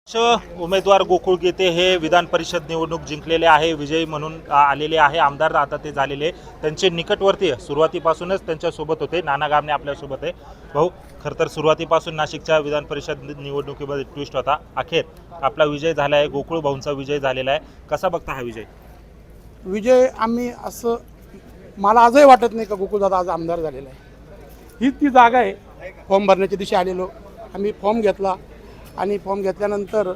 उमेदवार गोकुळ गीते हे विधान परिषद निवडणूक जिंकलेले आहे, विजयी म्हणून आलेले आहे, आमदार आता ते झालेले. त्यांचे निकटवर्तीय सुरुवातीपासूनच त्यांच्यासोबत होते. नाना गामणे आपल्यासोबत आहे. भाऊ, खरं तर सुरुवातीपासून नाशिकच्या विधान परिषद निवडणुकीमध्ये ट्विस्ट होता. अखेर आपला विजय झाला आहे, गोकुळ भाऊंचा विजय झालेला आहे. कसा बघता हा विजय? विजय आम्ही असं मला आजही वाटत नाही का गोकुळदादा आज आमदार झालेला आहे. ही ती जागा आहे. फॉर्म भरण्याच्या दिवशी आलेलो आम्ही, फॉर्म घेतला आणि फॉर्म घेतल्यानंतर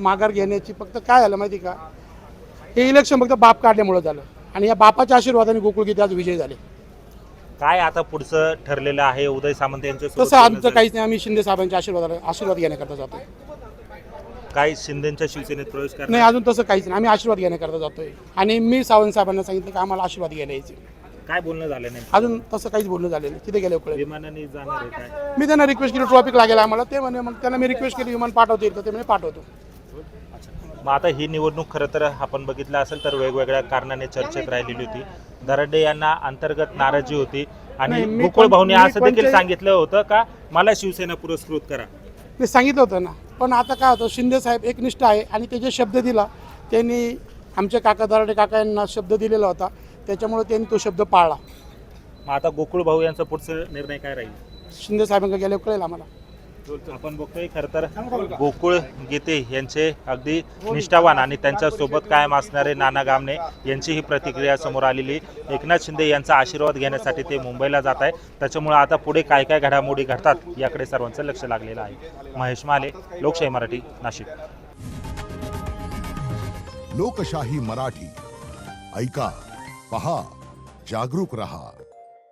माघार घेण्याची फक्त काय झालं माहिती का, हे इलेक्शन फक्त बाप काढल्यामुळं झालं आणि या बापाच्या आशीर्वादाने गोकुळ गीते आज विजय झाले. काय आता पुढचं ठरलेलं आहे? उदय सामंत यांच्या तसं आमचं काहीच नाही. आम्ही शिंदे साहेबांच्या आशीर्वाद घेण्याकरता जातोय. काय शिंदेच्या शिवसेनेत प्रवेश करणार? नाही, अजून तसं काहीच नाही. आम्ही आशीर्वाद घेण्याकरता जातोय आणि मी सावंत साहेबांना सांगितलं की आम्हाला आशीर्वाद घ्यायला यायचे. काय बोलणं झालं नाही? अजून तसं काहीच बोलणं झालं नाही. तिथे गेले कळलं. विमानाने जाणार आहे काय? मी त्यांना रिक्वेस्ट केली, ट्रॉफिक लागेल आम्हाला. ते म्हणे, मग त्यांना मी रिक्वेस्ट केली विमान पाठवता येईल का? ते म्हणे पाठवतो. मग आता ही निवडणूक खरं तर आपण बघितलं असेल तर वेगवेगळ्या कारणाने चर्चेत राहिलेली होती. दराडे यांना अंतर्गत नाराजी होती आणि नाही, मी गोकुळ भाऊने पण- असं मी देखील पण- सांगितलं होतं का मला शिवसेना पुरस्कृत करा. मी सांगितलं होतं ना, पण आता काय होतं, शिंदे साहेब एकनिष्ठ आहे आणि ते जे शब्द दिला त्यांनी, आमचे काका दराडे काका यांना शब्द दिलेला होता, त्याच्यामुळे त्यांनी तो शब्द पाळला. मग आता गोकुळ भाऊ यांचा पुढचा निर्णय काय राहील? शिंदे साहेबांकडे गेल्यावर कळेल आम्हाला. आपण बघतोय खरं तर गोकुळ गीते यांचे अगदी निष्ठावान आणि त्यांच्यासोबत कायम असणारे नाना गामणे यांची ही प्रतिक्रिया समोर आलेली. एकनाथ शिंदे यांचा आशीर्वाद घेण्यासाठी ते मुंबईला जात आहे. त्याच्यामुळे आता पुढे काय काय घडामोडी घडतात याकडे सर्वांचं लक्ष लागलेलं आहे. महेश माले, लोकशाही मराठी, नाशिक. लोकशाही मराठी ऐका, पहा, जागरूक रहा.